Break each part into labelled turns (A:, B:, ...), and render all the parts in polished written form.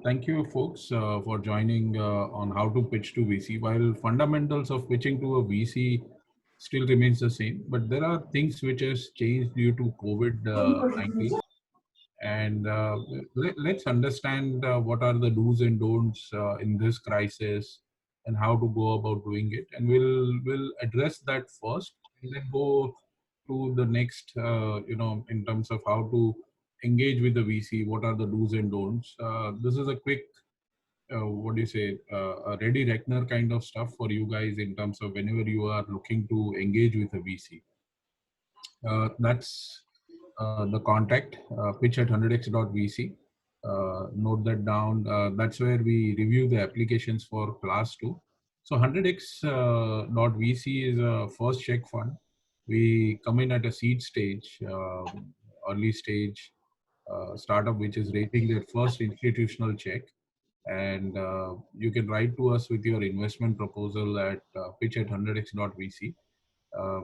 A: Thank you, folks, for joining on how to pitch to VC. While fundamentals of pitching to a VC still remains the same, but there are things which has changed due to COVID-19. And let's understand what are the do's and don'ts in this crisis and how to go about doing it. And we'll address that first, and then go to the next, in terms of how to engage with the VC. What are the do's and don'ts? This is a quick, what do you say, a ready reckoner kind of stuff for you guys in terms of whenever you are looking to engage with a VC. That's the contact, pitch at 100x.vc. Note that down. That's where we review the applications for class 2. So 100x.vc is a first check fund. We come in at a seed stage, early stage startup which is raising their first institutional check. And you can write to us with your investment proposal at pitch at 100x.vc.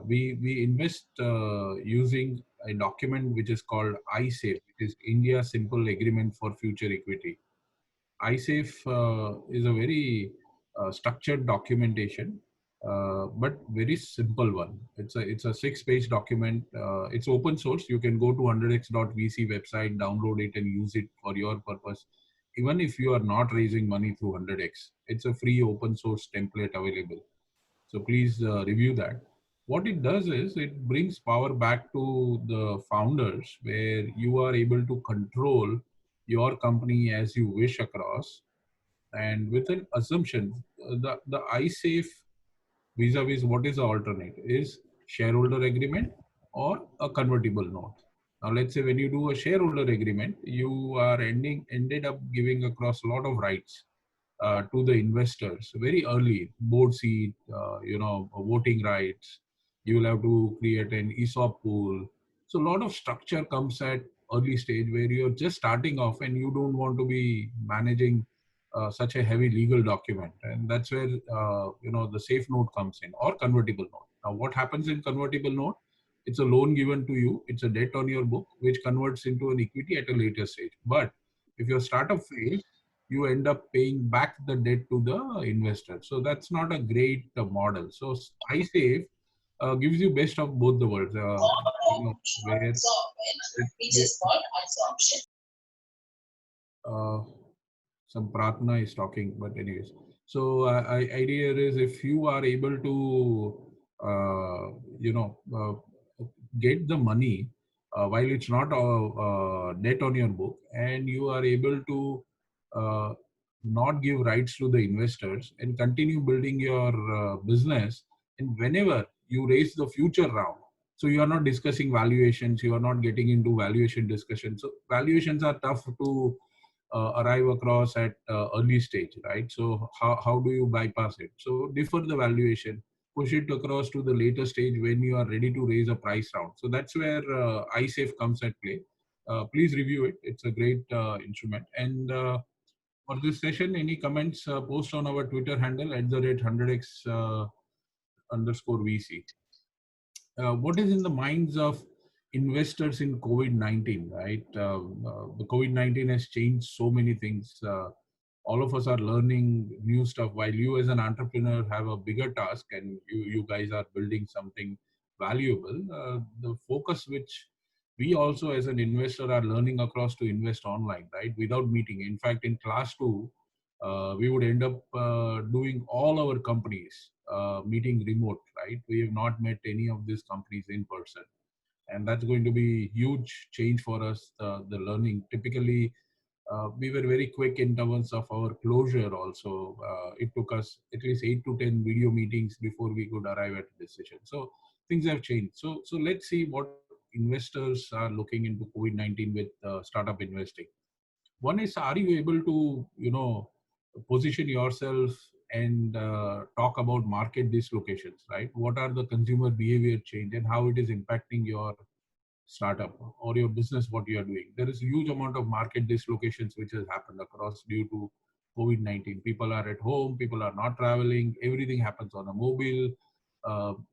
A: We invest using a document which is called iSafe, which is India Simple Agreement for Future Equity. iSafe is a very structured documentation, but very simple one. It's a 6-page document. It's open source. You can go to 100x.vc website, download it, and use it for your purpose. Even if you are not raising money through 100x, it's a free open source template available. So please review that. What it does is it brings power back to the founders, where you are able to control your company as you wish across. And with an assumption, the iSafe vis-a-vis what is the alternate is shareholder agreement or a convertible note. Now let's say when you do a shareholder agreement, you are ended up giving across a lot of rights to the investors very early. Board seat, voting rights. You will have to create an ESOP pool. So a lot of structure comes at early stage where you're just starting off and you don't want to be managing such a heavy legal document. And that's where the safe note comes in, or convertible note. Now what happens in convertible note? It's a loan given to you. It's a debt on your book which converts into an equity at a later stage. But if your startup fails, you end up paying back the debt to the investor. So that's not a great model. So iSafe gives you best of both the worlds. Where it, uh, some Pratna is talking, but anyways. So idea is, if you are able to, get the money while it's not debt on your book, and you are able to uh, not give rights to the investors and continue building your business. And whenever you raise the future round, so you are not discussing valuations, you are not getting into valuation discussion. So valuations are tough to arrive across at early stage, right? So how do you bypass it? So defer the valuation, push it across to the later stage when you are ready to raise a price round. So that's where iSafe comes at play. Please review it. It's a great instrument. And for this session, any comments, post on our Twitter handle at the rate 100x underscore VC. What is in the minds of investors in COVID-19, right? The COVID-19 has changed so many things. All of us are learning new stuff, while you as an entrepreneur have a bigger task, and you guys are building something valuable. The focus which we also as an investor are learning across to invest online, right? Without meeting. In fact, in class 2, we would end up doing all our companies meeting remote, right? We have not met any of these companies in person. And that's going to be huge change for us, the learning. Typically, we were very quick in terms of our closure also. It took us at least 8 to 10 video meetings before we could arrive at a decision. So things have changed. So let's see what investors are looking into COVID-19 with startup investing. One is, are you able to, position yourself and talk about market dislocations, right? What are the consumer behavior change and how it is impacting your startup or your business, what you are doing? There is a huge amount of market dislocations which has happened across due to COVID-19. People are at home, people are not traveling, everything happens on a mobile,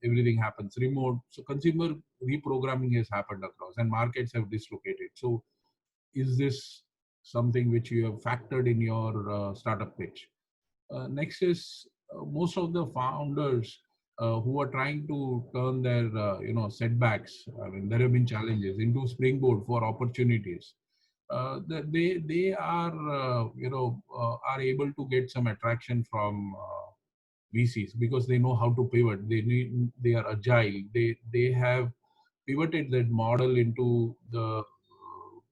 A: everything happens remote. So consumer reprogramming has happened across and markets have dislocated. So is this something which you have factored in your startup pitch. Next is most of the founders who are trying to turn their setbacks. I mean, there have been challenges into springboard for opportunities. They are are able to get some attraction from VCs because they know how to pivot. They are agile. They have pivoted that model into the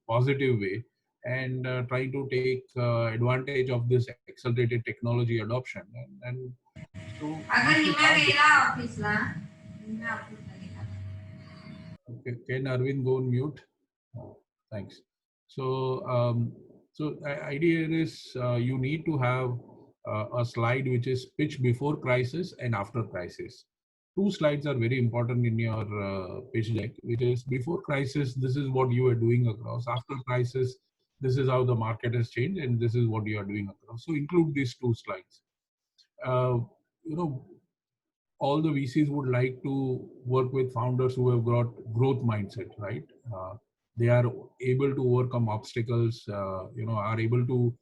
A: positive way and trying to take advantage of this accelerated technology adoption. And so VCs are okay. Can Arvind go on mute? Oh, thanks. So, idea is you need to have a slide which is pitch before crisis and after crisis. Two slides are very important in your pitch deck, which is before crisis, this is what you are doing across. After crisis, this is how the market has changed, and this is what you are doing across. So include these two slides. Uh, you know, all the VCs would like to work with founders who have got growth mindset, right? They are able to overcome obstacles, are able to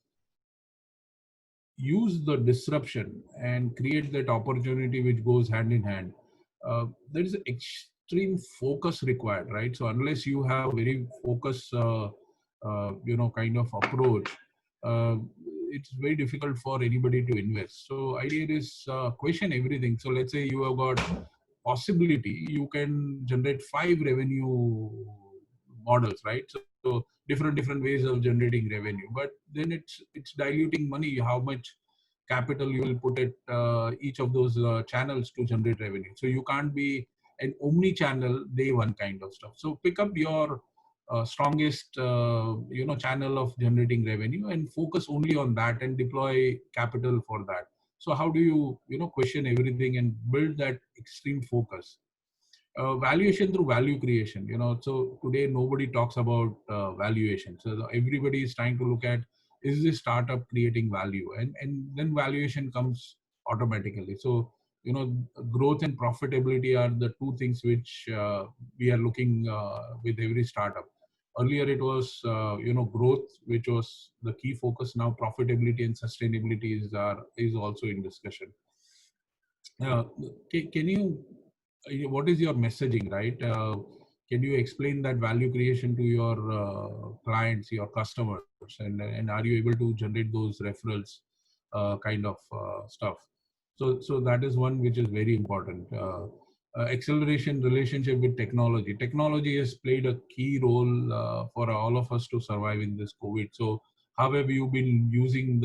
A: use the disruption and create that opportunity which goes hand in hand. There is extreme focus required, right? So unless you have very focused, kind of approach, uh, it's very difficult for anybody to invest. So idea is question everything. So let's say you have got possibility, you can generate 5 revenue models, right? So different ways of generating revenue, but then it's diluting money, how much capital you will put at each of those channels to generate revenue. So you can't be an omni-channel day one kind of stuff. So pick up your strongest channel of generating revenue and focus only on that and deploy capital for that. So how do you question everything and build that extreme focus? Valuation through value creation. So today nobody talks about valuation. So everybody is trying to look at, is this startup creating value, and then valuation comes automatically. So growth and profitability are the two things which we are looking with every startup. Earlier it was growth which was the key focus. Now profitability and sustainability is also in discussion. uh, can you what is your messaging, right? Can you explain that value creation to your clients, your customers, and are you able to generate those referrals kind of stuff? So that is one which is very important. Acceleration relationship with technology. Technology has played a key role for all of us to survive in this COVID. So how have you been using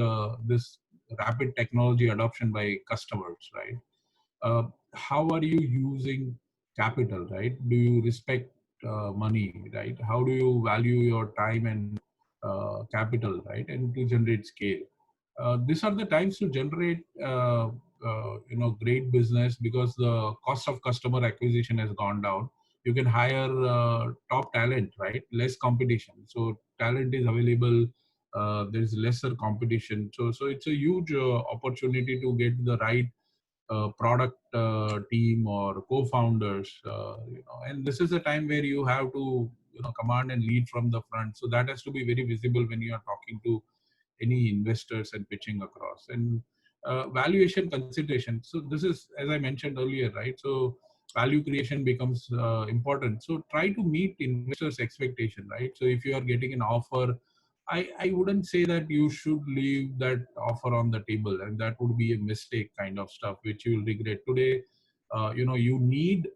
A: this rapid technology adoption by customers, right? How are you using capital, right? Do you respect money, right? How do you value your time and capital, right? And to generate scale. These are the times to generate great business, because the cost of customer acquisition has gone down. You can hire top talent, right? Less competition, so talent is available. There is lesser competition, so it's a huge opportunity to get the right product team or co-founders, and this is a time where you have to command and lead from the front. So that has to be very visible when you are talking to any investors and pitching across. And valuation consideration. So this is, as I mentioned earlier, right? So value creation becomes important. So try to meet investors' expectation, right? So if you are getting an offer, I wouldn't say that you should leave that offer on the table, and that would be a mistake kind of stuff which you will regret today. You need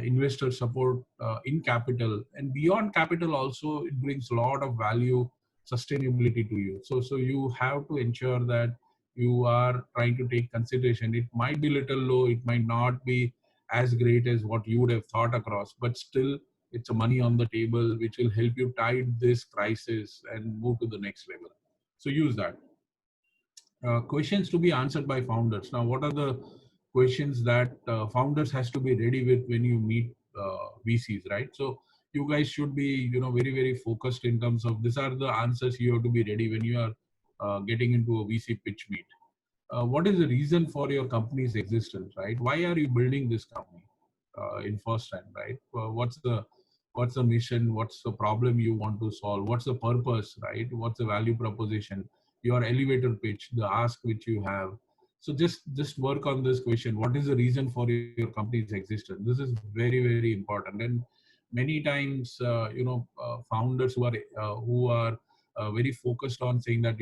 A: investor support in capital, and beyond capital also it brings a lot of value, sustainability to you. So you have to ensure that you are trying to take consideration. It might be little low, it might not be as great as what you would have thought across, but still it's a money on the table which will help you tide this crisis and move to the next level. So use that. Questions to be answered by founders. Now, what are the questions that founders has to be ready with when you meet VCs, right? So you guys should be, very focused in terms of these are the answers you have to be ready when you are getting into a VC pitch meet. What is the reason for your company's existence, right? Why are you building this company in first time, right? What's the what's the mission, what's the problem you want to solve, what's the purpose, right? What's the value proposition, your elevator pitch, the ask which you have. So just work on this question: what is the reason for your company's existence? This is very, very important. And many times, founders who are very focused on saying that,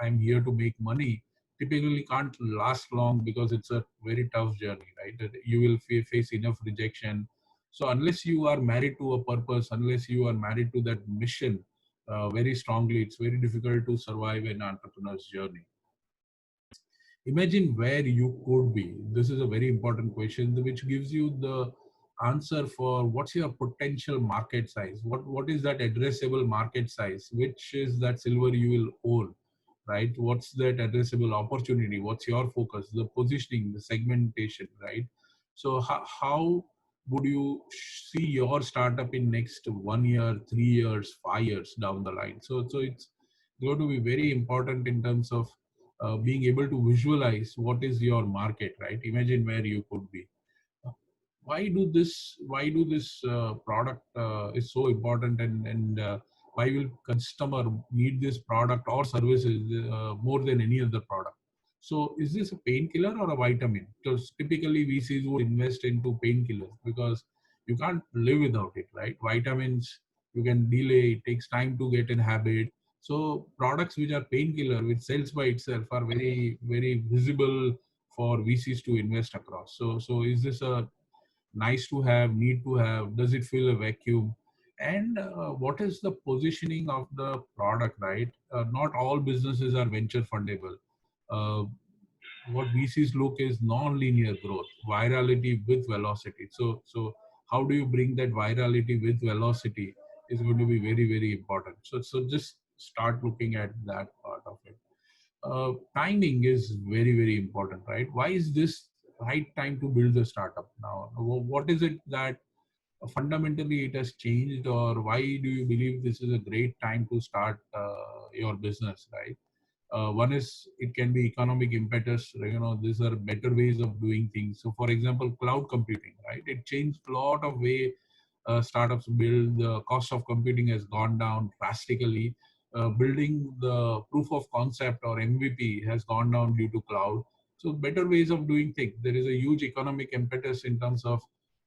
A: I'm here to make money, typically can't last long, because it's a very tough journey, right? That you will face enough rejection. So unless you are married to a purpose, unless you are married to that mission very strongly, it's very difficult to survive an entrepreneur's journey. Imagine where you could be. This is a very important question, which gives you the answer for what's your potential market size. What is that addressable market size? Which is that silver you will own, right? What's that addressable opportunity? What's your focus, the positioning, the segmentation, right? So how would you see your startup in next 1 year, 3 years, 5 years down the line? So it's going to be very important in terms of being able to visualize what is your market, right? Imagine where you could be. Why do this product is so important, and why will customer need this product or services more than any other product? So is this a painkiller or a vitamin? Because typically VCs would invest into painkillers because you can't live without it, right? Vitamins you can delay, it takes time to get in habit. So products which are painkiller, which sells by itself, are very, very visible for VCs to invest across. So is this a nice to have, need to have? Does it fill a vacuum? And what is the positioning of the product, right? Not all businesses are venture fundable. Uh, what VCs look is non-linear growth, virality with velocity. So how do you bring that virality with velocity is going to be very, very important. So just start looking at that part of it. Timing is very, very important, right? Why is this right time to build a startup now? What is it that fundamentally it has changed, or why do you believe this is a great time to start your business, right? One is, it can be economic impetus. These are better ways of doing things. So for example, cloud computing, right? It changed a lot of way startups build. The cost of computing has gone down drastically. Building the proof of concept or MVP has gone down due to cloud. So better ways of doing things. There is a huge economic impetus in terms of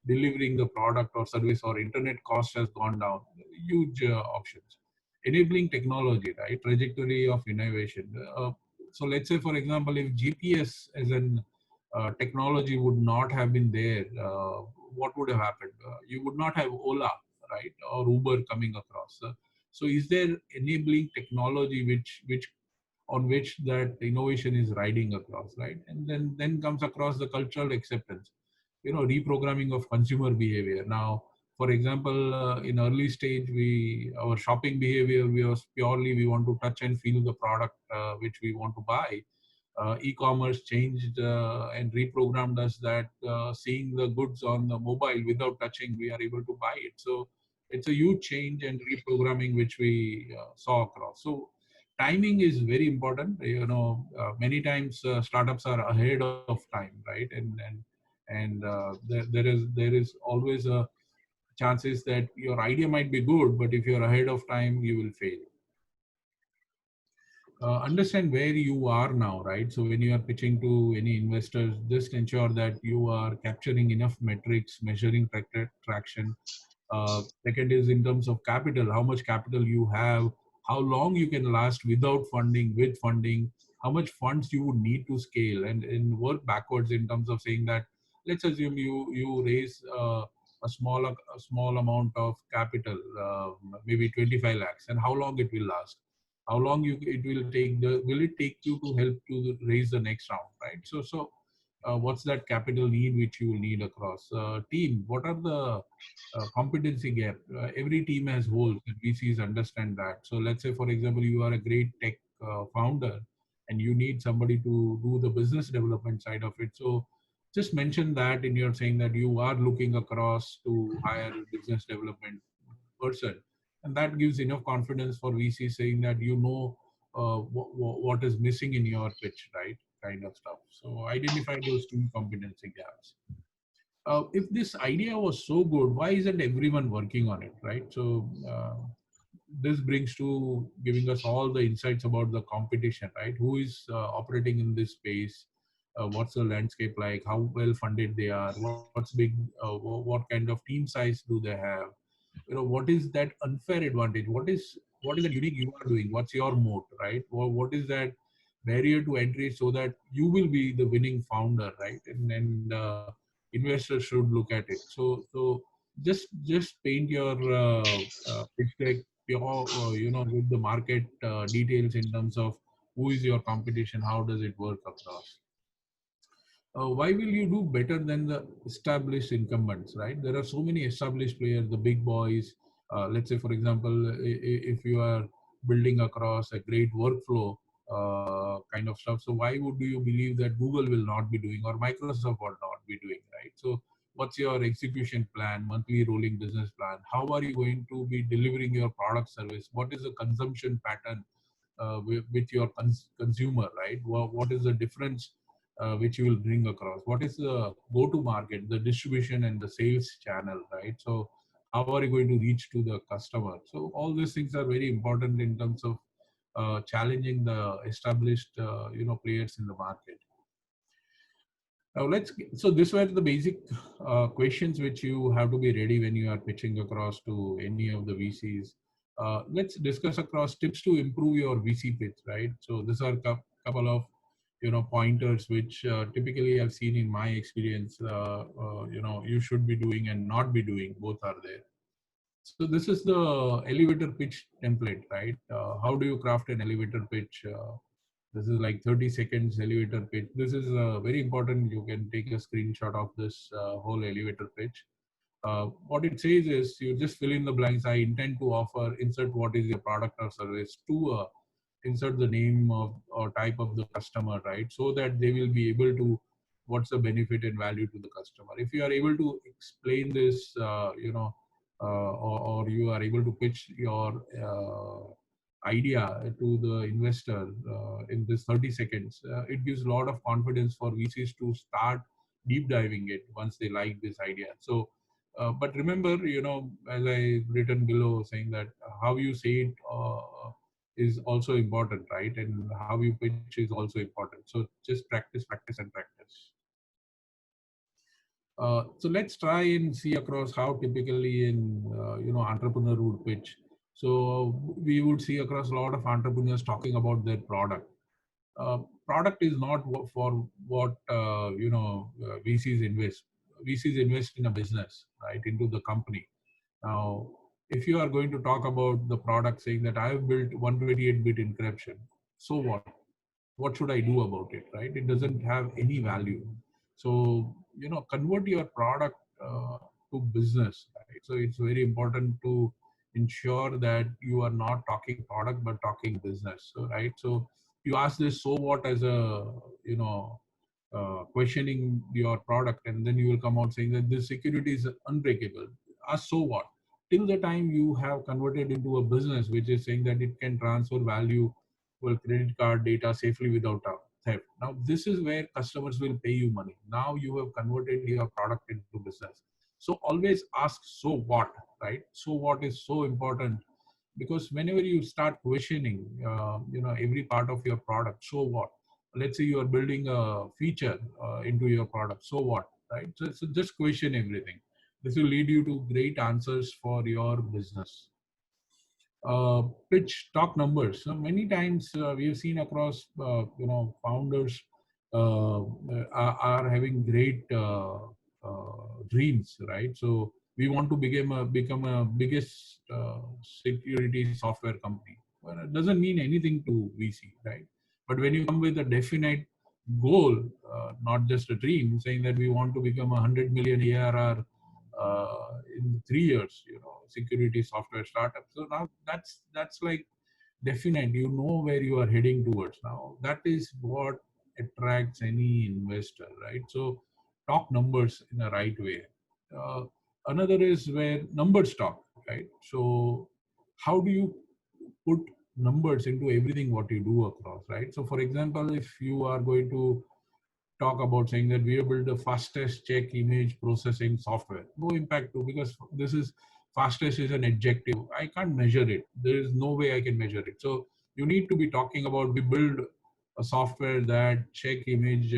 A: delivering the product or service, or internet cost has gone down. Huge options. Enabling technology, right? Trajectory of innovation. So let's say, for example, if GPS as an technology would not have been there, what would have happened? You would not have Ola, right, or Uber coming across. So is there enabling technology which on which that innovation is riding across, right? And then comes across the cultural acceptance, reprogramming of consumer behavior. Now, for example, in early stage, our shopping behavior, we want to touch and feel the product which we want to buy. E-commerce changed and reprogrammed us that seeing the goods on the mobile without touching, we are able to buy it. So it's a huge change and reprogramming which we saw across. So timing is very important. Many times startups are ahead of time, right? And there is always a chances that your idea might be good, but if you're ahead of time, you will fail. Understand where you are now, right? So when you are pitching to any investors, just ensure that you are capturing enough metrics, measuring traction. Second is in terms of capital, how much capital you have, how long you can last without funding, with funding, how much funds you would need to scale, and work backwards in terms of saying that, let's assume you raise a small amount of capital, maybe 25 lakhs, and how long it will last, how long it will it take you to help to raise the next round, right? So what's that capital need which you will need across team? What are the competency gap? Every team has holes, and VCs understand that. So let's say, for example, you are a great tech founder and you need somebody to do the business development side of it. So just mention that in your saying that you are looking across to hire a business development person, and that gives enough confidence for VC saying that what is missing in your pitch, right? Kind of stuff. So identify those two competency gaps. If this idea was so good, why isn't everyone working on it, right? So this brings to giving us all the insights about the competition, right? Who is operating in this space? What's the landscape like? How well funded they are? What's big? What kind of team size do they have? What is that unfair advantage? What is that unique you are doing? What's your moat, right? What is that barrier to entry so that you will be the winning founder, right? And investors should look at it. So just paint your pitch deck, with the market details in terms of who is your competition, how does it work across. Why will you do better than the established incumbents, right? There are so many established players, the big boys. Let's say, for example, if you are building across a great workflow kind of stuff, so why would you believe that Google will not be doing or Microsoft will not be doing, right? So what's your execution plan, monthly rolling business plan? How are you going to be delivering your product service? What is the consumption pattern with your consumer, right? What is the difference which you will bring across? What is the go-to market, the distribution and the sales channel, right? So how are you going to reach to the customer? So all these things are very important in terms of challenging the established players in the market. Now so these were the basic questions which you have to be ready when you are pitching across to any of the VCs. Let's discuss across tips to improve your VC pitch, right? So these are couple of pointers which typically I've seen in my experience. You should be doing and not be doing. Both are there. So this is the elevator pitch template, right? How do you craft an elevator pitch? This is like 30 seconds elevator pitch. This is very important. You can take a screenshot of this whole elevator pitch. What it says is you just fill in the blanks. I intend to offer, insert what is your product or service, to insert the name of or type of the customer, right? So that they will be able to, what's the benefit and value to the customer. If you are able to explain this, or you are able to pitch your idea to the investor in this 30 seconds, it gives a lot of confidence for VCs to start deep diving it once they like this idea. So but remember, as I written below, saying that how you say it is also important, right? And how you pitch is also important. So just practice, practice, and practice. So let's try and see across how typically in entrepreneur would pitch. So we would see across a lot of entrepreneurs talking about their product. Product is not for what VCs invest. VCs invest in a business, right, into the company. Now, if you are going to talk about the product, saying that I have built 128-bit encryption, so what? What should I do about it, right? It doesn't have any value. So, convert your product to business, right? So it's very important to ensure that you are not talking product, but talking business. So, right. So you ask this, so what, as a, questioning your product, and then you will come out saying that this security is unbreakable. Ask, so what? Till the time you have converted into a business which is saying that it can transfer value, well, credit card data safely without theft. Now, this is where customers will pay you money. Now you have converted your product into business. So always ask, so what, right? So what is so important, because whenever you start questioning, every part of your product, so what? Let's say you are building a feature into your product, so what, right? So just question everything. This will lead you to great answers for your business. Pitch, talk numbers. So many times we have seen across, founders are having great dreams, right? So we want to become a biggest security software company. Well, it doesn't mean anything to VC, right? But when you come with a definite goal, not just a dream, saying that we want to become 100 million ARR in 3 years, security software startup. So now that's like definite. You know where you are heading towards. Now that is what attracts any investor, right? So talk numbers in the right way. Uh, Another is where numbers talk, right? So how do you put numbers into everything what you do across, right? So for example, if you are going to talk about saying that we have built the fastest check image processing software. No impact too, because this is fastest is an adjective. I can't measure it. There is no way I can measure it. So you need to be talking about we build a software that check image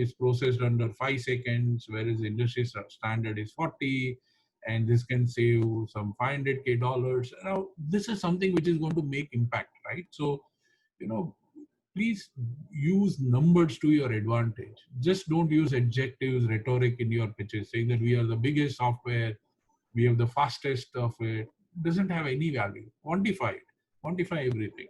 A: is processed under 5 seconds, whereas industry standard is 40, and this can save some $500K. Now, this is something which is going to make impact, right? So, please use numbers to your advantage. Just don't use adjectives, rhetoric in your pitches, saying that we are the biggest software, we have the fastest of it. Doesn't have any value. Quantify it. Quantify everything.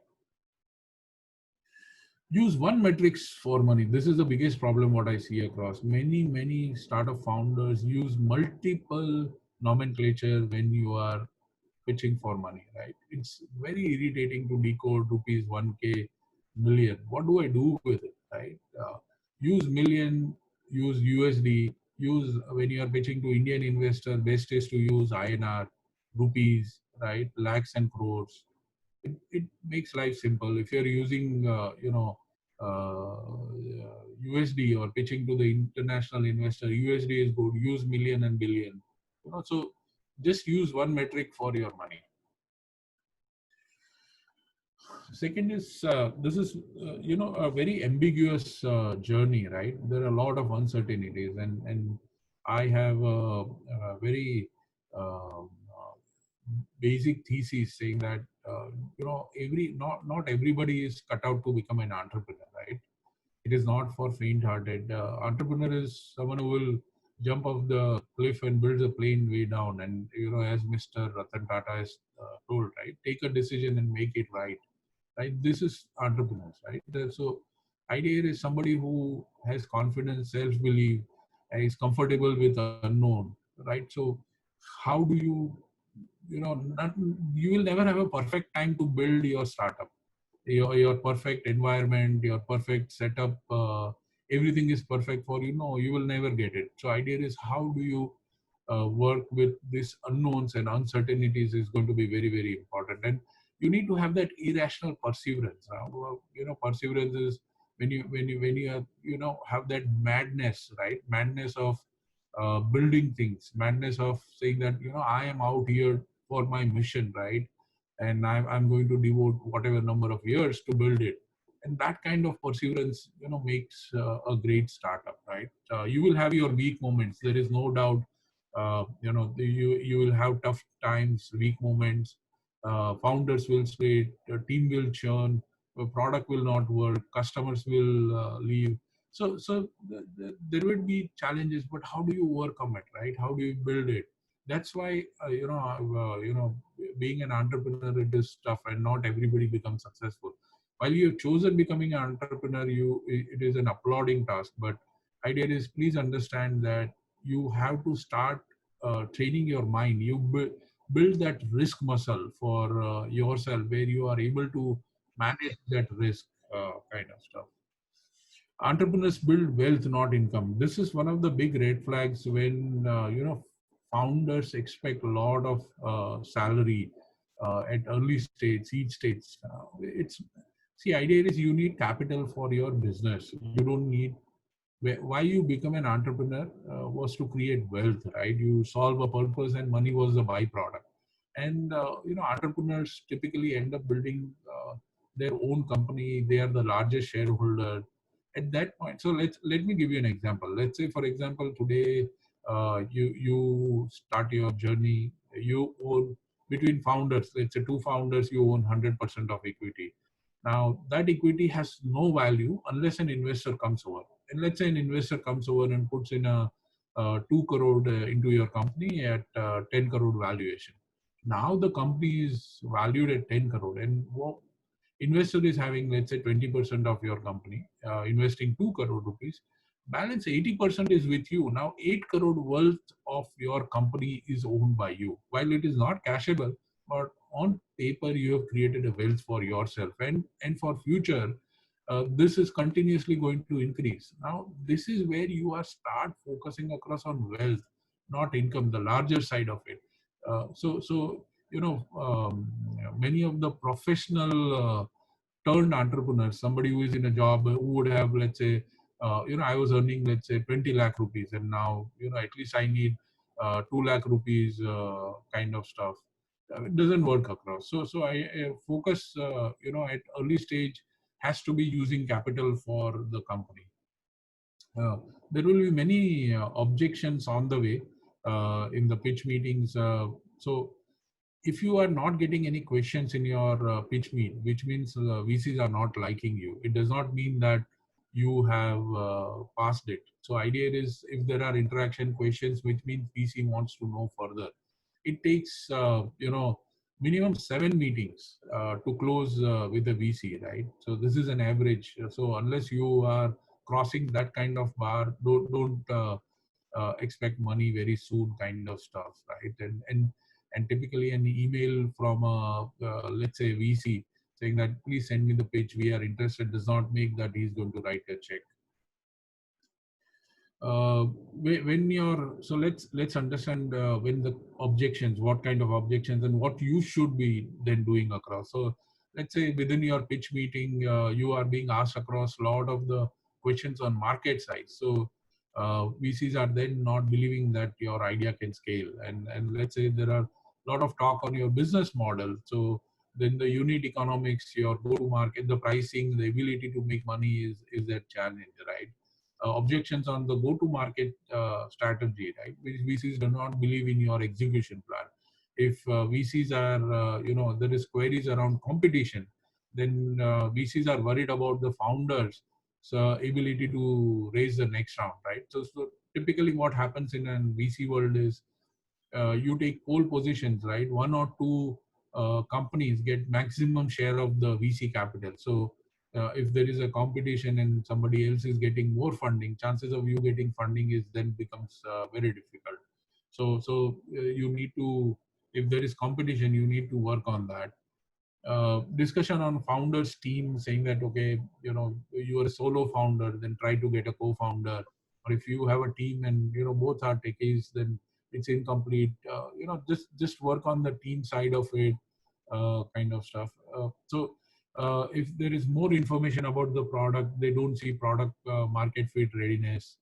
A: Use one metrics for money. This is the biggest problem what I see across. Many startup founders use multiple nomenclature when you are pitching for money, right? It's very irritating to decode rupees 1K million. What do I do with it, right? Use million, use USD, use when you are pitching to Indian investor, best is to use INR, rupees, right? Lakhs and crores. It makes life simple. If you're using, USD or pitching to the international investor, USD is good. Use million and billion. So just use one metric for your money. Second is this is a very ambiguous journey, right? There are a lot of uncertainties, and I have a very basic thesis saying that not everybody is cut out to become an entrepreneur, right? It is not for faint-hearted. Entrepreneur is someone who will jump off the cliff and build a plane way down, and as Mr. Ratan Tata has told, right, take a decision and make it right. Right, this is entrepreneurs, right? So idea is somebody who has confidence, self-belief, is comfortable with unknown, right? So how do you will never have a perfect time to build your startup, your perfect environment, your perfect setup, everything is perfect for you. No, you will never get it. So idea is how do you work with these unknowns and uncertainties is going to be very, very important. And you need to have that irrational perseverance. Perseverance is when you have, have that madness, right? Madness of building things, madness of saying that I am out here for my mission, right? And I'm going to devote whatever number of years to build it. And that kind of perseverance makes a great startup, right? You will have your weak moments, there is no doubt. You will have tough times, weak moments. Founders will split, team will churn, product will not work, customers will leave. There will be challenges, but how do you overcome it, right? How do you build it? That's why being an entrepreneur, it is tough, and not everybody becomes successful. While you've chosen becoming an entrepreneur, it is an applauding task. But idea is, please understand that you have to start training your mind. You build that risk muscle for yourself, where you are able to manage that risk, kind of stuff. Entrepreneurs build wealth, not income. This is one of the big red flags when founders expect a lot of salary at early stage, seed stage. Idea is you need capital for your business. You don't need. Why you become an entrepreneur was to create wealth, right? You solve a purpose, and money was the byproduct. And entrepreneurs typically end up building their own company. They are the largest shareholder at that point. So let me give you an example. Let's say, for example, today you start your journey. You own, between founders, let's say two founders, you own 100% of equity. Now that equity has no value unless an investor comes over. And let's say an investor comes over and puts in a 2 crore into your company at 10 crore valuation. Now the company is valued at 10 crore, and investor is having, let's say, 20% of your company, investing 2 crore rupees. Balance 80% is with you. Now 8 crore wealth of your company is owned by you. While it is not cashable, but on paper you have created a wealth for yourself, and for future, this is continuously going to increase. Now this is where you are start focusing across on wealth, not income, the larger side of it. Many of the professional turned entrepreneurs, somebody who is in a job, who would have, let's say, I was earning, let's say, 20 lakh rupees, and now, at least I need 2 lakh rupees kind of stuff. It doesn't work across. So I focus, at early stage has to be using capital for the company. There will be many objections on the way in the pitch meetings. So if you are not getting any questions in your pitch meet, which means VCs are not liking you, it does not mean that you have passed it. So idea is, if there are interaction questions, which means VC wants to know further. It takes minimum 7 meetings to close with the VC, right? So this is an average. So unless you are crossing that kind of bar, don't expect money very soon, kind of stuff, right? And typically an email from a let's say VC saying that please send me the pitch, we are interested, does not make that he's going to write a check. When you're, so let's understand when the objections, what kind of objections and what you should be then doing across. So let's say within your pitch meeting, you are being asked across a lot of the questions on market size. So VCs are then not believing that your idea can scale, and let's say there are a lot of talk on your business model. So then the unit economics, your go to market, the pricing, the ability to make money is that challenge, right? Objections on the go-to-market strategy, right? VCs do not believe in your execution plan. If VCs are, there is queries around competition, then VCs are worried about the founders' ability to raise the next round, right? So typically what happens in a VC world is you take pole positions, right? One or two companies get maximum share of the VC capital. So if there is a competition and somebody else is getting more funding, chances of you getting funding is then becomes very difficult. So you need to, if there is competition, you need to work on that. Discussion on founders team, saying that, okay, you are a solo founder, then try to get a co-founder. Or if you have a team and both are techies, then it's incomplete. Just work on the team side of it, kind of stuff. So if there is more information about the product, they don't see product market fit readiness.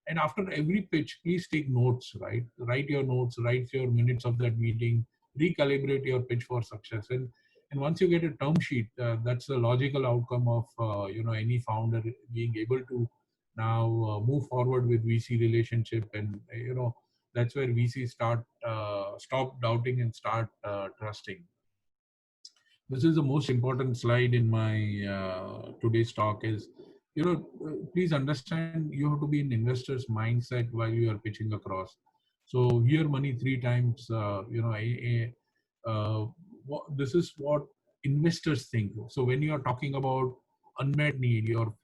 A: And after every pitch, please take notes, right? Write your notes, write your minutes of that meeting, recalibrate your pitch for success. And once you get a term sheet, that's the logical outcome of any founder being able to now move forward with VC relationship. And that's where VC stop doubting and start trusting. This is the most important slide in my today's talk. Is please understand, you have to be in investor's mindset while you are pitching across. So hear money 3 times. This is what investors think. So when you are talking about unmet need, your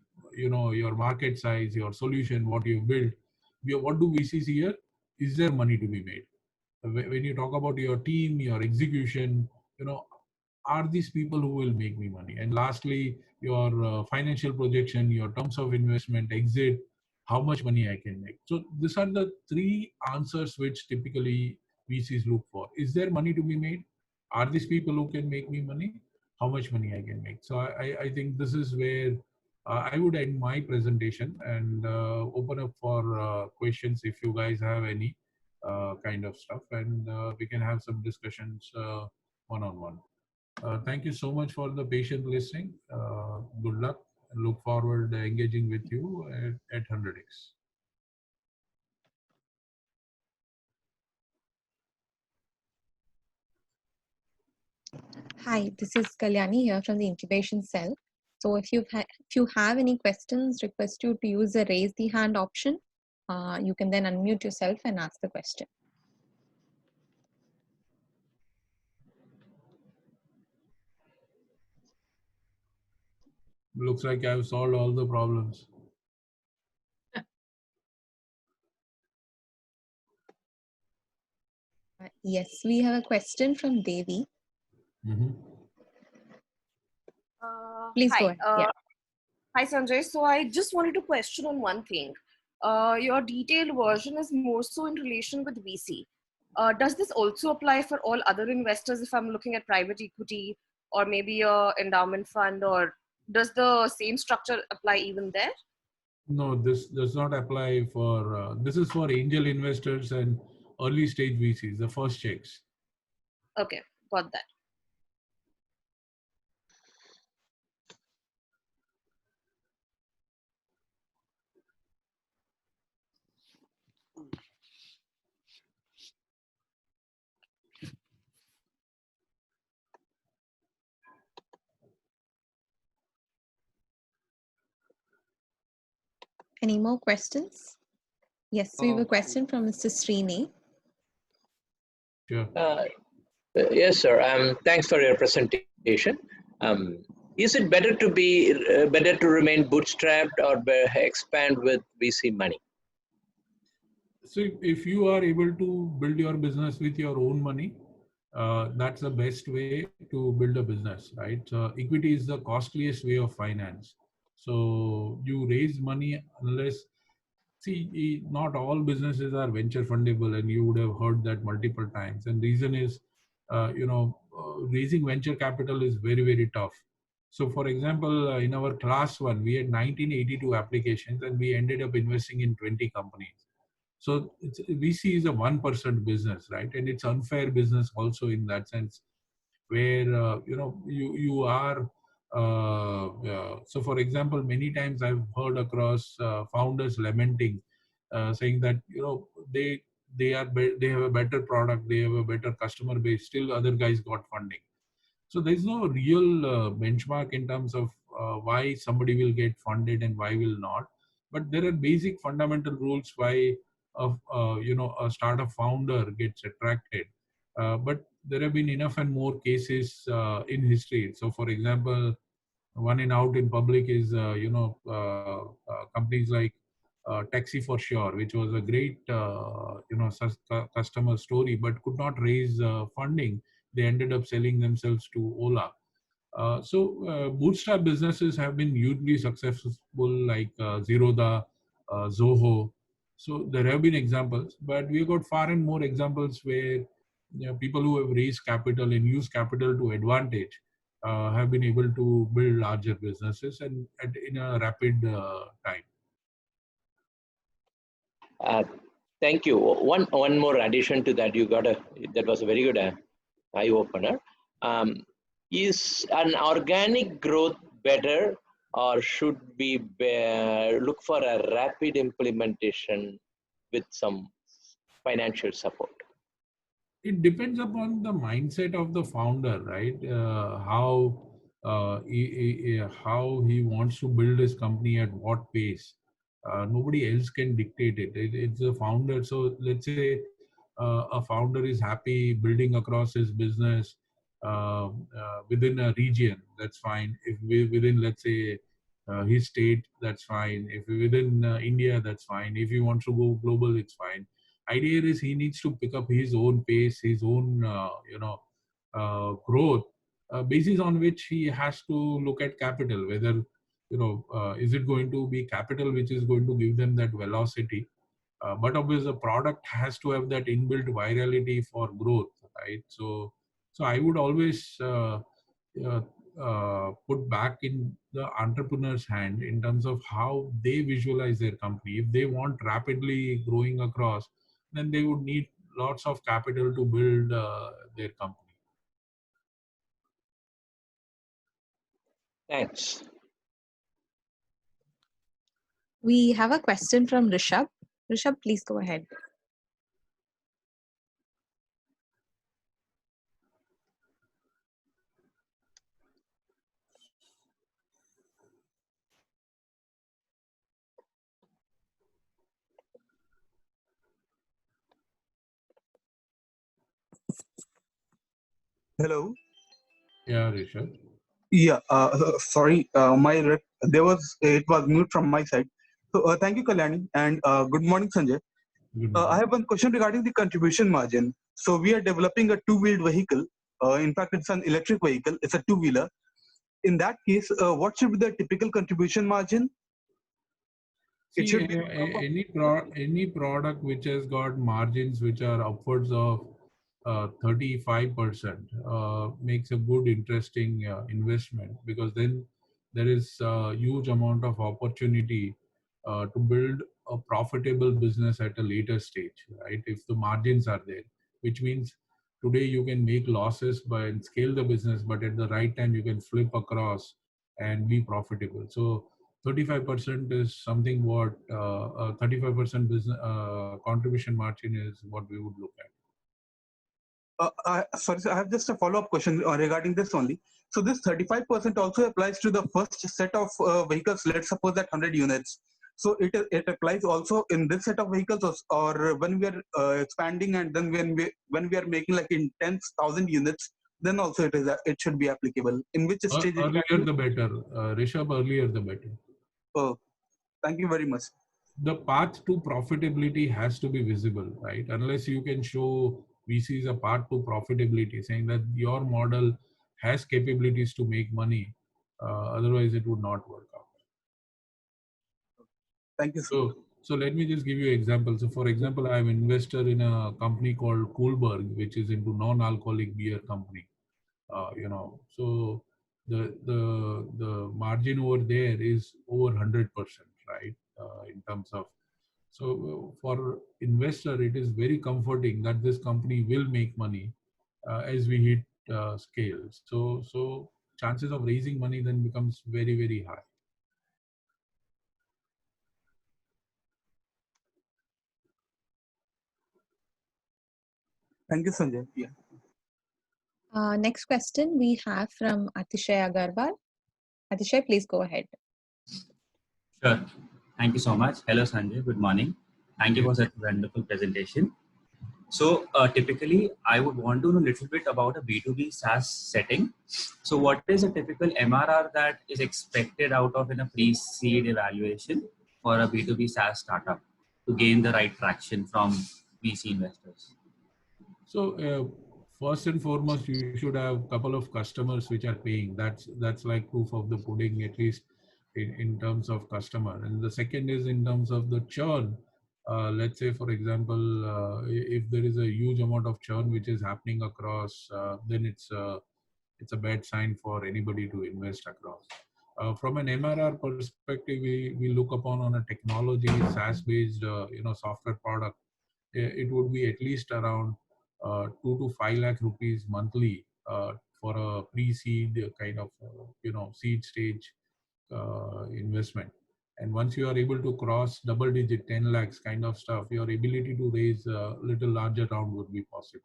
A: market size, your solution, what you built, what do we see here? Is there money to be made? When you talk about your team, your execution, are these people who will make me money? And lastly, your financial projection, your terms of investment, exit, how much money I can make. So these are the 3 answers which typically VCs look for. Is there money to be made? Are these people who can make me money? How much money I can make? So I think this is where I would end my presentation and open up for questions if you guys have any kind of stuff, and we can have some discussions one-on-one. Thank you so much for the patient listening. Good luck, and look forward to engaging with you at 100x.
B: Hi, this is Kalyani here from the incubation cell. So if you have any questions, request you to use the raise the hand option. You can then unmute yourself and ask the question.
A: Looks like I've solved all the problems.
B: Yes, we have a question from Devi. Please
C: hi,
B: go ahead.
C: Hi, Sanjay. So I just wanted to question on one thing. Your detailed version is more so in relation with VC. Does this also apply for all other investors if I'm looking at private equity or maybe a endowment fund, or does the same structure apply even there?
A: No, this does not apply for, this is for angel investors and early stage VCs, the first checks.
C: Okay, got that.
B: Any more questions? Yes, we have a question from Mr. Srini.
A: Sure.
D: Yes, sir. Thanks for your presentation. Is it better to be better to remain bootstrapped or expand with VC money?
A: So if you are able to build your business with your own money, that's the best way to build a business, right? So equity is the costliest way of finance. So you raise money unless, see, not all businesses are venture fundable, and you would have heard that multiple times. And reason is, raising venture capital is very, very tough. So for example, in our class one, we had 1982 applications and we ended up investing in 20 companies. So VC is a 1% business, right? And it's unfair business also in that sense, where you are. So, for example, many times I've heard across founders lamenting, saying that they have a better product, they have a better customer base, still other guys got funding. So there's no real benchmark in terms of why somebody will get funded and why will not. But there are basic fundamental rules why a startup founder gets attracted. But there have been enough and more cases in history. So, for example, one out in public is companies like Taxi for Sure, which was a great customer story, but could not raise funding. They ended up selling themselves to Ola. Bootstrap businesses have been hugely successful, like Zerodha, Zoho. So there have been examples, but we have got far and more examples where people who have raised capital and used capital to advantage have been able to build larger businesses and in a rapid time.
D: Thank you. One more addition to that. That was a very good eye opener. Is an organic growth better, or should we look for a rapid implementation with some financial support?
A: It depends upon the mindset of the founder, right? How he wants to build his company at what pace. Nobody else can dictate it. It's the founder. So let's say a founder is happy building across his business within a region, that's fine. If within, let's say, his state, that's fine. If within India, that's fine. If he wants to go global, it's fine. Idea is he needs to pick up his own pace, his own growth, basis on which he has to look at capital, whether is it going to be capital which is going to give them that velocity. But obviously the product has to have that inbuilt virality for growth, right? So I would always put back in the entrepreneur's hand in terms of how they visualize their company. If they want rapidly growing across, then they would need lots of capital to build their company.
D: Thanks.
B: We have a question from Rishabh. Rishabh, please go ahead.
E: Hello.
A: Yeah, Rishabh.
E: Yeah. Sorry. It was mute from my side. So thank you, Kalyani, and good morning, Sanjay.
A: Good morning.
E: I have one question regarding the contribution margin. So we are developing a two-wheeled vehicle. In fact, it's an electric vehicle. It's a two-wheeler. In that case, what should be the typical contribution margin? It should be
A: any product which has got margins which are upwards of 35% makes a good, interesting investment, because then there is a huge amount of opportunity to build a profitable business at a later stage, right? If the margins are there, which means today you can make losses but scale the business, but at the right time you can flip across and be profitable. So 35% is something what 35% business contribution margin is what we would look at.
E: Sorry, I have just a follow-up question regarding this only. So this 35% also applies to the first set of vehicles. Let's suppose that 100 units. So it applies also in this set of vehicles, or when we are expanding, and then when we are making like in 10,000 units, then also it should be applicable. In which stage?
A: Earlier the better, Rishabh. Earlier the better.
E: Oh, thank you very much.
A: The path to profitability has to be visible, right? Unless you can show VCs a path to profitability, saying that your model has capabilities to make money, otherwise it would not work out.
E: Thank you, sir.
A: So let me just give you an example. So for example, I am an investor in a company called Koolberg, which is into non-alcoholic beer company. So the margin over there is over 100%, right? In terms of, so for investor, it is very comforting that this company will make money as we hit scale. So chances of raising money then becomes very, very high.
E: Thank you, Sanjay. Yeah.
B: Next question we have from Atishay Agarwal. Atishay, please go ahead.
F: Sure. Thank you so much. Hello, Sanjay. Good morning. Thank you for such a wonderful presentation. So typically, I would want to know a little bit about a B2B SaaS setting. So what is a typical MRR that is expected out of in a pre-seed evaluation for a B2B SaaS startup to gain the right traction from VC investors?
A: So first and foremost, you should have a couple of customers which are paying. That's like proof of the pudding, at least in terms of customer. And the second is in terms of the churn. Let's say, for example, if there is a huge amount of churn which is happening across, then it's a bad sign for anybody to invest across. From an MRR perspective, we look upon on a technology SaaS-based software product. It would be at least around 2 to 5 lakh rupees monthly for a pre-seed kind of seed stage investment. And once you are able to cross double digit 10 lakhs kind of stuff, your ability to raise a little larger round would be possible.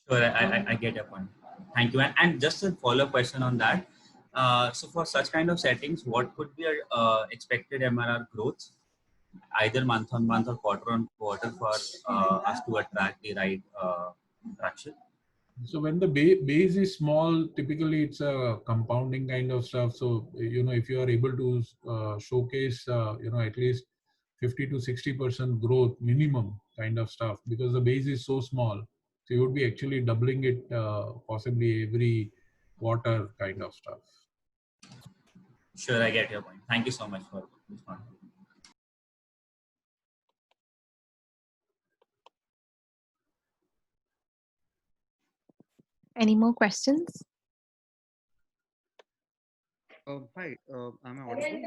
F: Sure, I get your point. Thank you. And just a follow-up question on that. So for such kind of settings, what could be our expected MRR growth, either month on month or quarter on quarter, for us to attract the right traction?
A: So when the base is small, typically it's a compounding kind of stuff. So, if you are able to showcase, at least 50 to 60% growth minimum kind of stuff, because the base is so small. So you would be actually doubling it possibly every quarter kind of stuff.
F: Sure, I get your point. Thank you so much for responding.
B: Any more questions?
G: Hi, am I audible?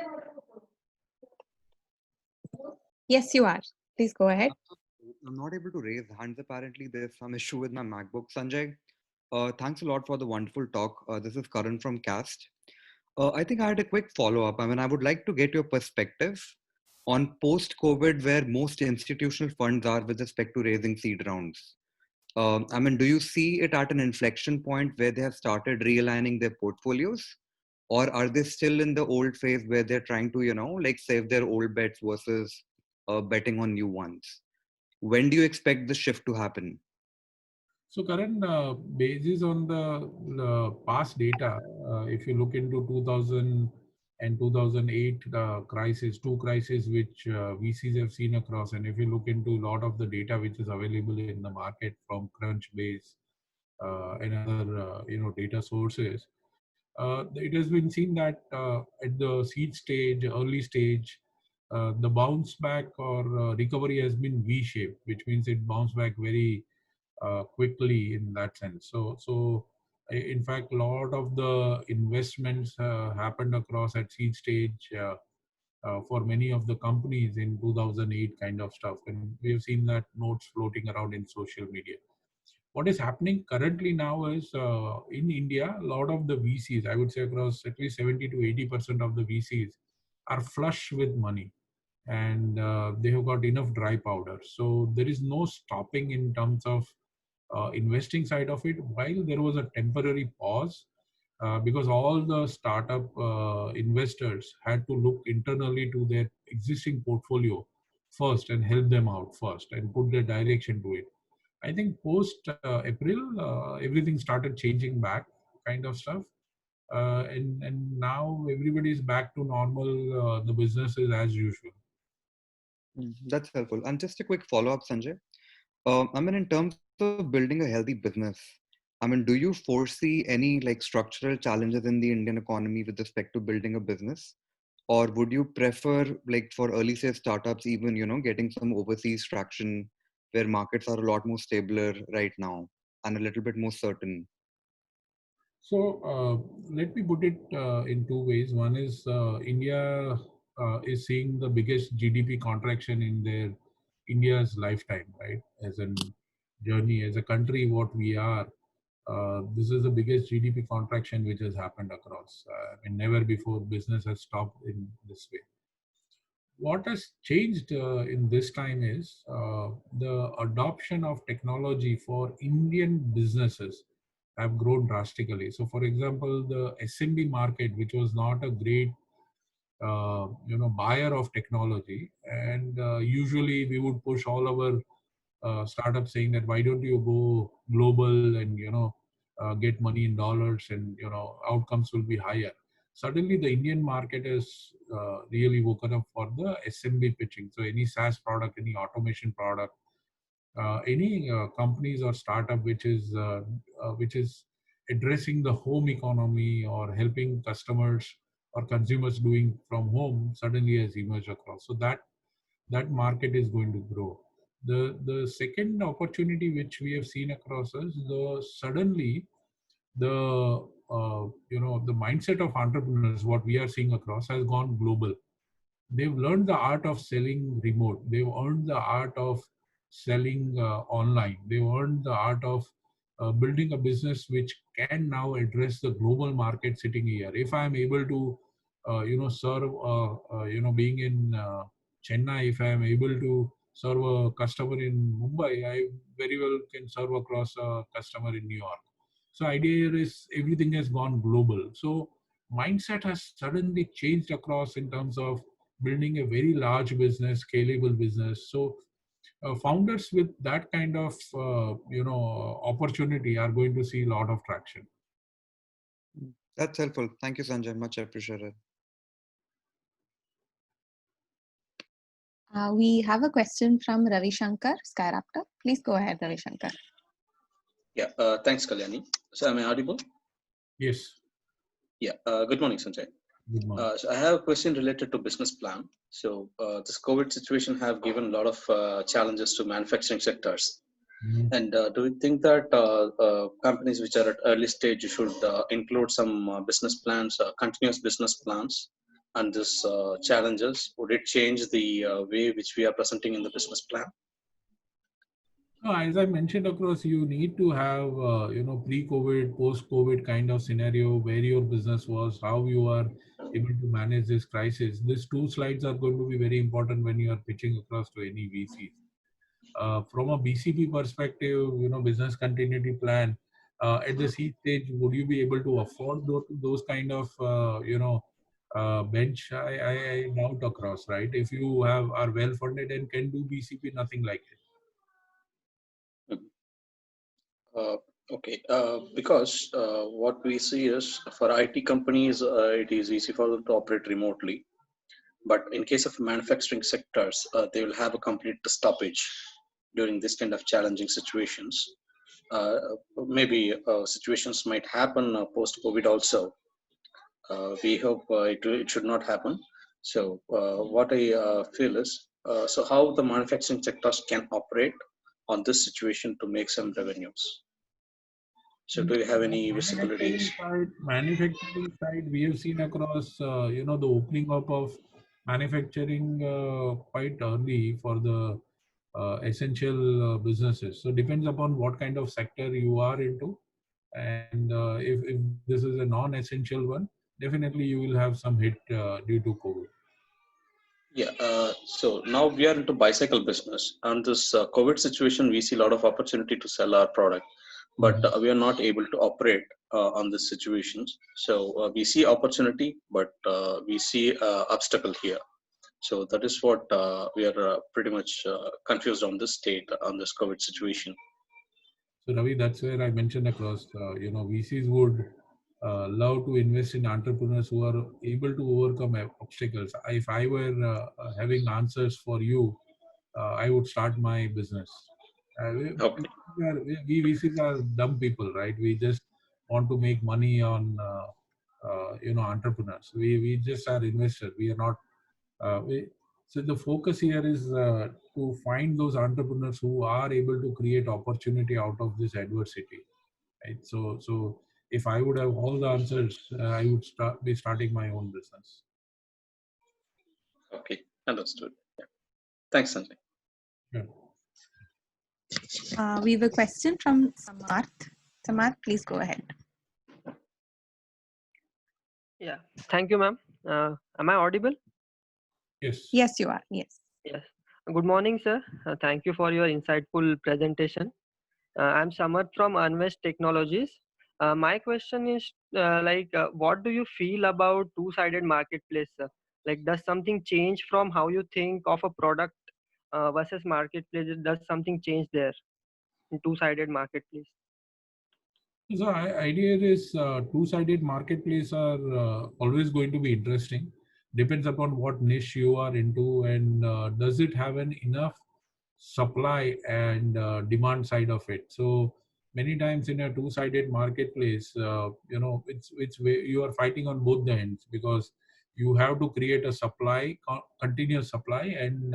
B: Yes, you are. Please go ahead.
G: I'm not able to raise hands. Apparently, there's some issue with my MacBook. Sanjay, thanks a lot for the wonderful talk. This is Karan from Cast. I think I had a quick follow-up. I would like to get your perspective on post-COVID, where most institutional funds are with respect to raising seed rounds. Do you see it at an inflection point where they have started realigning their portfolios? Or are they still in the old phase where they're trying to, save their old bets versus betting on new ones? When do you expect the shift to happen?
A: So Karan, basis on the past data, if you look into 2000 and 2008 crisis, two crises which VCs have seen across, and if you look into a lot of the data which is available in the market from Crunchbase and other data sources, it has been seen that at the seed stage, early stage, the bounce back or recovery has been V-shaped, which means it bounced back very quickly in that sense. So in fact, a lot of the investments happened across at seed stage for many of the companies in 2008 kind of stuff. And we have seen that notes floating around in social media. What is happening currently now is in India, a lot of the VCs, I would say across at least 70 to 80% of the VCs are flush with money, and they have got enough dry powder. So there is no stopping in terms of investing side of it. While there was a temporary pause, because all the startup investors had to look internally to their existing portfolio first and help them out first and put their direction to it. I think post April, everything started changing back, kind of stuff, and now everybody is back to normal. The business is as usual.
G: That's helpful. And just a quick follow-up, Sanjay. I mean, in terms of building a healthy business, I mean, do you foresee any like structural challenges in the Indian economy with respect to building a business? Or would you prefer like for early stage startups, even, getting some overseas traction where markets are a lot more stabler right now and a little bit more certain?
A: So let me put it in two ways. One is India is seeing the biggest GDP contraction in their India's lifetime, right? As a journey, as a country, what we are, this is the biggest GDP contraction which has happened across. And never before business has stopped in this way. What has changed in this time is the adoption of technology for Indian businesses have grown drastically. So, for example, the SMB market, which was not a great buyer of technology, and usually we would push all our startups saying that why don't you go global and get money in dollars, and outcomes will be higher. Suddenly the Indian market is really woken up for the SMB pitching. So any SaaS product, any automation product, any companies or startup which is addressing the home economy or helping customers or consumers doing from home suddenly has emerged across. So that market is going to grow. The second opportunity which we have seen across is suddenly the the mindset of entrepreneurs, what we are seeing across, has gone global. They've learned the art of selling remote. They've earned the art of selling online. They've earned the art of building a business which can now address the global market sitting here. If I'm able to, serve, being in Chennai, if I'm able to serve a customer in Mumbai, I very well can serve across a customer in New York. So idea is everything has gone global. So mindset has suddenly changed across in terms of building a very large business, scalable business. So founders with that kind of opportunity are going to see a lot of traction.
G: That's helpful. Thank you, Sanjay. Much appreciated.
B: We have a question from Ravi Shankar, Skyraptor. Please go ahead, Ravi Shankar.
H: Yeah, thanks, Kalyani. So am I audible?
A: Yes.
H: Yeah, good morning, Sanjay.
A: Good morning.
H: So I have a question related to business plan. So this COVID situation have given a lot of challenges to manufacturing sectors. Mm-hmm. And do you think that companies which are at early stage should include some business plans, continuous business plans, and this challenges? Would it change the way which we are presenting in the business plan?
A: No, as I mentioned across, you need to have pre-COVID, post-COVID kind of scenario where your business was, how you are able to manage this crisis. These two slides are going to be very important when you are pitching across to any VCs. From a BCP perspective, business continuity plan, at the seed stage, would you be able to afford those kind of bench? I doubt across, right? If you are well funded and can do BCP, nothing like it.
H: Okay, because what we see is for IT companies, it is easy for them to operate remotely. But in case of manufacturing sectors, they will have a complete stoppage during this kind of challenging situations. Maybe situations might happen post-COVID also. We hope it should not happen. So what I feel is, so how the manufacturing sectors can operate on this situation to make some revenues. So do you have any visibility?
A: Manufacturing side, we have seen across, the opening up of manufacturing quite early for the essential businesses. So depends upon what kind of sector you are into. And if this is a non-essential one, definitely you will have some hit due to COVID.
H: Yeah. So now we are into bicycle business, and this COVID situation, we see a lot of opportunity to sell our product, but we are not able to operate on these situations. So we see opportunity, but we see obstacle here. So that is what we are pretty much confused on this state on this COVID situation.
A: So Ravi, that's where I mentioned across, VCs would love to invest in entrepreneurs who are able to overcome obstacles. If I were having answers for you, I would start my business.
H: Okay.
A: We VCs are dumb people, right? We just want to make money on, entrepreneurs. We just are investors. We are not. So the focus here is to find those entrepreneurs who are able to create opportunity out of this adversity, right? So if I would have all the answers, I would be starting my own business.
H: Okay, understood. Yeah. Thanks, Sanjay.
A: Yeah.
B: We have a question from Samarth. Samarth, please go ahead.
I: Yeah, thank you, ma'am. Am I audible?
A: Yes.
B: Yes, you are. Yes.
I: Yes. Good morning, sir. Thank you for your insightful presentation. I'm Samarth from Unvest Technologies. My question is what do you feel about two-sided marketplace, sir? Like, does something change from how you think of a product versus marketplace? Does something change there in two-sided marketplace?
A: So idea is two-sided marketplace are always going to be interesting. Depends upon what niche you are into, and does it have an enough supply and demand side of it. So many times in a two-sided marketplace, it's where you are fighting on both the ends, because you have to create a supply, continuous supply, and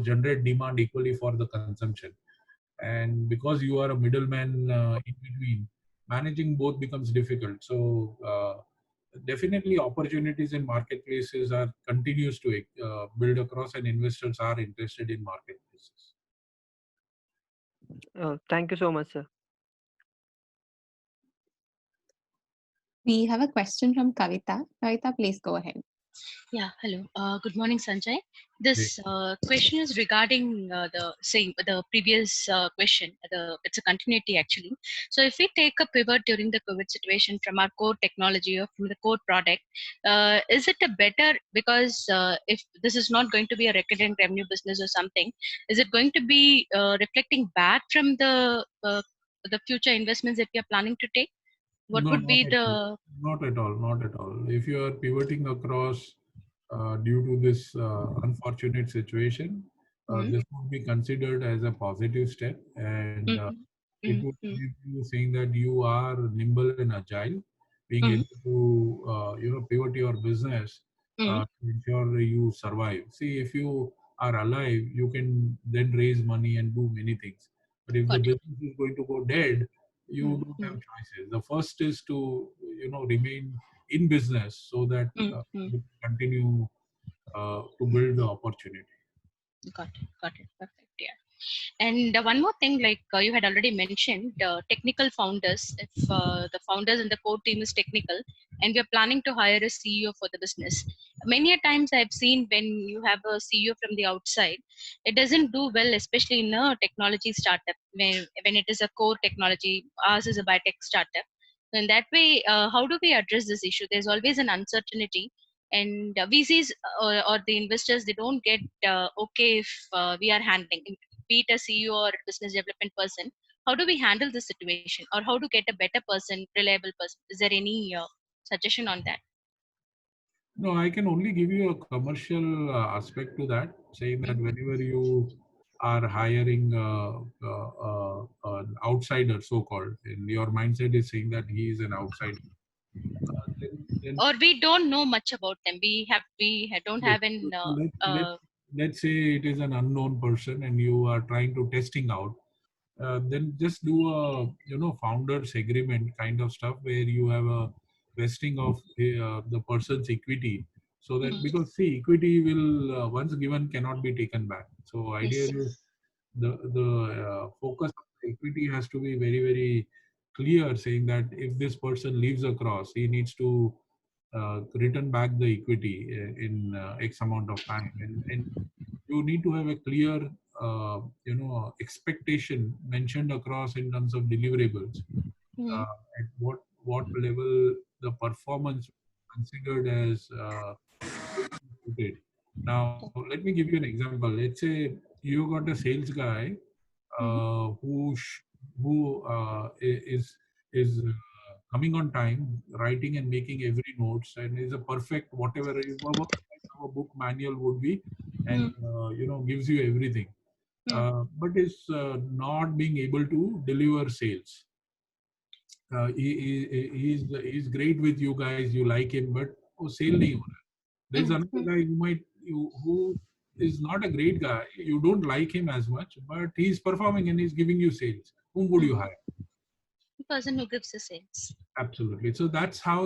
A: generate demand equally for the consumption. And because you are a middleman in between, managing both becomes difficult. So definitely opportunities in marketplaces are continues to build across, and investors are interested in marketplaces.
I: Thank you so much, sir.
B: We have a question from Kavita. Kavita, please go ahead.
J: Yeah, hello. Good morning, Sanjay. This question is regarding the previous question. It's a continuity actually. So if we take a pivot during the COVID situation from our core technology or from the core product, is it a better, because if this is not going to be a recurring revenue business or something, is it going to be reflecting back from the future investments that we are planning to take? What
A: No,
J: would be the...
A: Not at all. Not at all. If you are pivoting across due to this unfortunate situation, this would be considered as a positive step, and it would be you saying that you are nimble and agile, being able to pivot your business to ensure you survive. See, if you are alive, you can then raise money and do many things. But if the business is going to go dead, you don't have choices. The first is to remain in business so that you continue to build the opportunity.
J: Got it. Perfect. Yeah. And one more thing, like you had already mentioned, technical founders. If the founders and the core team is technical, and we are planning to hire a CEO for the business, many a times I've seen when you have a CEO from the outside, it doesn't do well, especially in a technology startup. When it is a core technology, ours is a biotech startup. So in that way, how do we address this issue? There's always an uncertainty, and VCs or the investors, they don't get okay if we are handling, be it a CEO or business development person. How do we handle this situation, or how to get a better person, reliable person? Is there any suggestion on that?
A: No, I can only give you a commercial aspect to that, saying that whenever you are hiring an outsider, so-called, and your mindset is saying that he is an outsider.
J: Or we don't know much about them. We don't have an.
A: Let's say it is an unknown person, and you are trying to testing out. Then just do a founders agreement kind of stuff, where you have a vesting of the person's equity, So that, because see, equity will once given cannot be taken back. So idea
J: Yes.
A: is the focus of the equity has to be very, very clear, saying that if this person leaves across, he needs to return back the equity in X amount of time, and you need to have a clear expectation mentioned across in terms of deliverables. At what level the performance considered as good. Now, let me give you an example. Let's say you got a sales guy who is coming on time, writing and making every notes, and is a perfect whatever a book manual would be, and gives you everything, but is not being able to deliver sales. He's great with you guys, you like him, but sale nahi ho raha. There's another guy who is not a great guy, you don't like him as much, but he's performing and he's giving you sales. Whom would you hire?
J: The person who gives the sales.
A: Absolutely. So that's how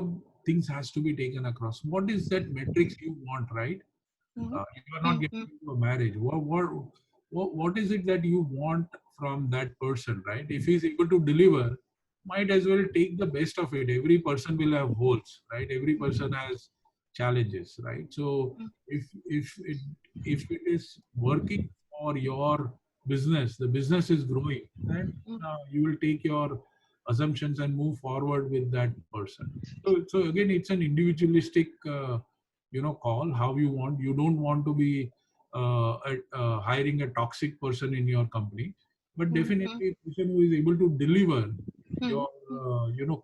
A: things has to be taken across. What is that metrics you want, right? You are not getting into a marriage. What is it that you want from that person, right? If he's able to deliver, might as well take the best of it. Every person will have holes, right? Every person has challenges, right? So if it is working for your business, the business is growing, then you will take your assumptions and move forward with that person. So again, it's an individualistic call how you want. You don't want to be hiring a toxic person in your company, but definitely a person who is able to deliver your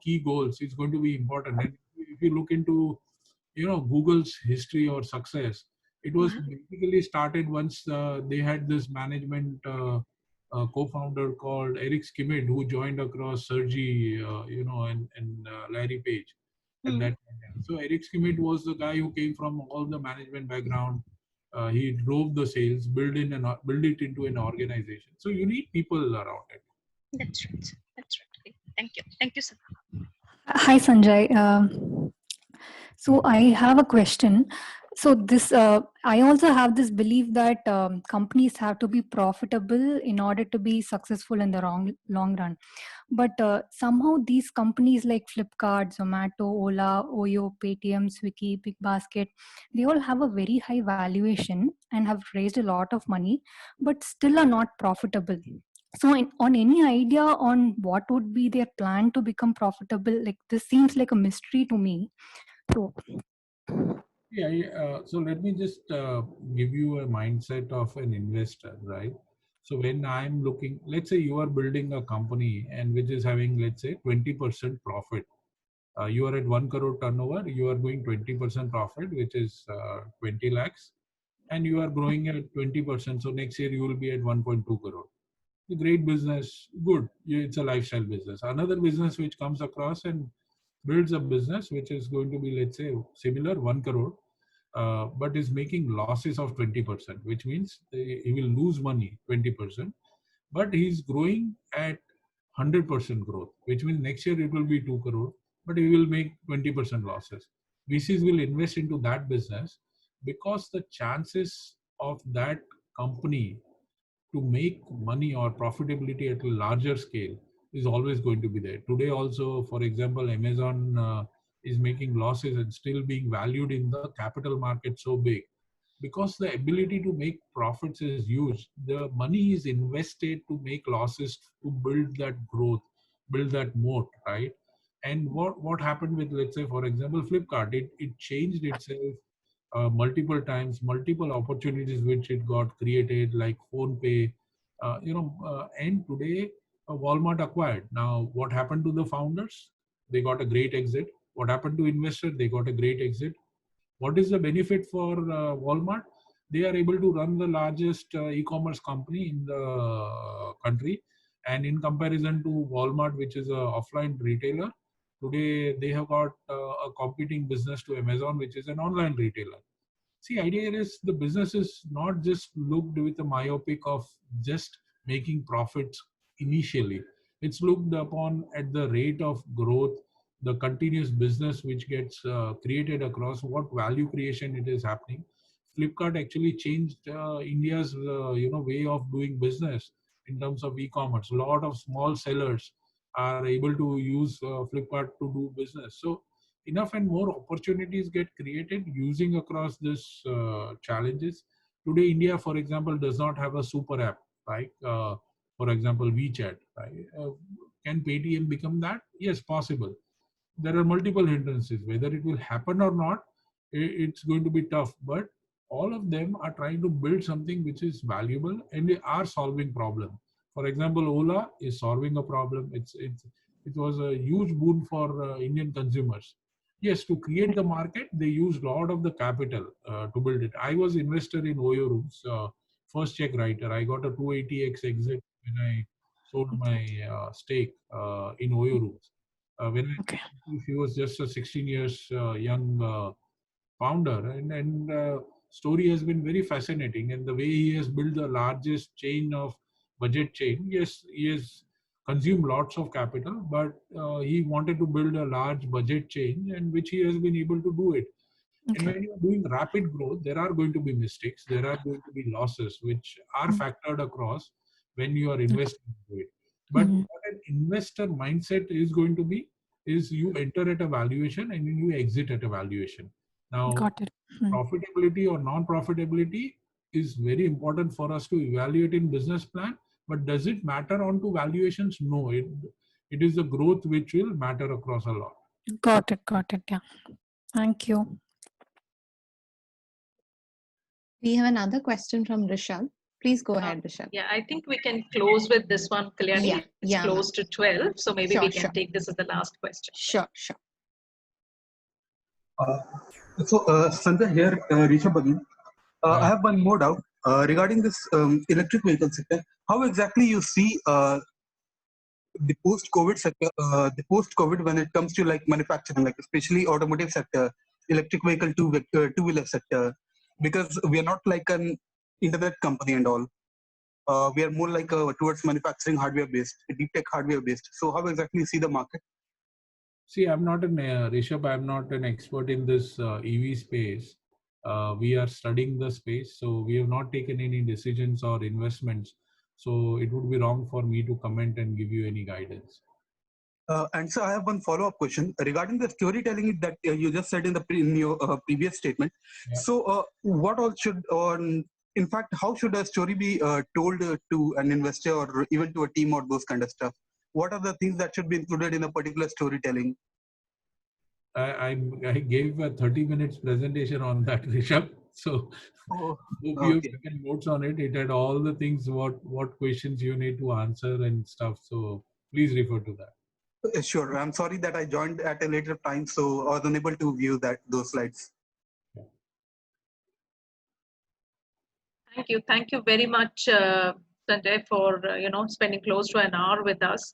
A: key goals is going to be important. And if you look into Google's history or success, it was basically started once they had this management co-founder called Eric Schmidt, who joined across Sergey and Larry Page at that time. So Eric Schmidt was the guy who came from all the management background. He drove the sales, build it into an organization. So you need people around it.
J: That's right. That's right. Okay. Thank you. Thank you, sir.
K: Hi, Sanjay. So I have a question. So this, I also have this belief that companies have to be profitable in order to be successful in the long run. But somehow these companies like Flipkart, Zomato, Ola, Oyo, Paytm, Swiggy, BigBasket, they all have a very high valuation and have raised a lot of money, but still are not profitable. So on any idea on what would be their plan to become profitable? Like, this seems like a mystery to me. So
A: so let me just give you a mindset of an investor, right? So when I'm looking, let's say you are building a company and which is having, let's say, 20% profit. You are at 1 crore turnover, you are doing 20% profit, which is 20 lakhs, and you are growing at 20%. So next year you will be at 1.2 crore. A great business, good. It's a lifestyle business. Another business which comes across and builds a business which is going to be, let's say, similar 1 crore, but is making losses of 20%, which means he will lose money 20%, but he's growing at 100% growth, which means next year it will be 2 crore, but he will make 20% losses. VCs will invest into that business because the chances of that company to make money or profitability at a larger scale is always going to be there. Today also, for example, Amazon is making losses and still being valued in the capital market so big because the ability to make profits is huge. The money is invested to make losses to build that growth, build that moat, right? And what happened with, let's say, for example, Flipkart, it changed itself multiple times, multiple opportunities which it got created, like PhonePe, and today Walmart acquired. Now, what happened to the founders? They got a great exit. What happened to investors? They got a great exit. What is the benefit for Walmart? They are able to run the largest e-commerce company in the country. And in comparison to Walmart, which is an offline retailer, today they have got a competing business to Amazon, which is an online retailer. See, idea is the business is not just looked with a myopic of just making profits initially. It's looked upon at the rate of growth, the continuous business which gets created across, what value creation it is happening. Flipkart actually changed India's way of doing business in terms of e-commerce. A lot of small sellers are able to use Flipkart to do business. So enough and more opportunities get created using across this challenges. Today, India, for example, does not have a super app, right? For example, WeChat. Right? Can Paytm become that? Yes, possible. There are multiple hindrances. Whether it will happen or not, it's going to be tough. But all of them are trying to build something which is valuable, and they are solving problem. For example, Ola is solving a problem. It was a huge boon for Indian consumers. Yes, to create the market, they used a lot of the capital to build it. I was investor in Oyo Rooms, first check writer. I got a 280x exit when I sold my stake in Oyo Rooms. When he was just a 16 years young founder, and story has been very fascinating, and the way he has built the largest chain of budget chain. Yes, he has consumed lots of capital, but he wanted to build a large budget chain, and which he has been able to do it. And when you're doing rapid growth, there are going to be mistakes, there are going to be losses, which are factored across when you are investing into it. But what an investor mindset is going to be is you enter at a valuation and then you exit at a valuation. Now, profitability or non-profitability is very important for us to evaluate in business plan. But does it matter on to valuations? No, it is the growth which will matter across a lot.
K: Got it. Yeah. Thank you.
B: We have another question from Rishabh. Please go ahead, Rishabh.
L: Yeah, I think we can close with this one, Kalyani. It's close to 12, so maybe we can take this as the last question.
B: Sure.
E: Sanjay here, Rishabh again. I have one more doubt regarding this electric vehicle sector. How exactly you see the post-COVID sector, the post-COVID when it comes to like manufacturing, like especially automotive sector, electric vehicle two-wheeler sector, because we are not like an internet company and all. We are more like towards manufacturing hardware-based, deep tech hardware-based. So how exactly you see the market?
A: See, I'm not an Rishabh. I'm not an expert in this EV space. We are studying the space, so we have not taken any decisions or investments. So it would be wrong for me to comment and give you any guidance.
E: And so I have one follow-up question regarding the storytelling that you just said in your previous statement.
A: Yeah.
E: So what all should, or in fact, how should a story be told to an investor or even to a team or those kind of stuff? What are the things that should be included in a particular storytelling?
A: I gave a 30 minutes presentation on that, Rishabh. So hope you've taken notes on it. It had all the things, what questions you need to answer and stuff. So please refer to that.
E: Sure. I'm sorry that I joined at a later time, so I was unable to view those slides.
L: Thank you very much, Sanjay, for spending close to an hour with us.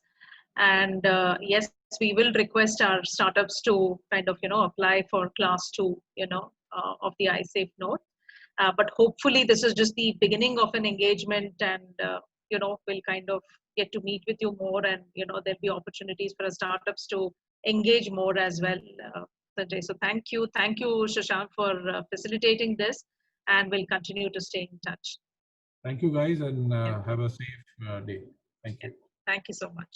L: And yes, we will request our startups to kind of apply for class 2 of the iSafe note. But hopefully this is just the beginning of an engagement, and we'll kind of get to meet with you more, and there'll be opportunities for our startups to engage more as well, Sanjay. So thank you, Shashank, for facilitating this, and we'll continue to stay in touch.
A: Thank you, guys, and have a safe day. Thank you.
L: Thank you so much.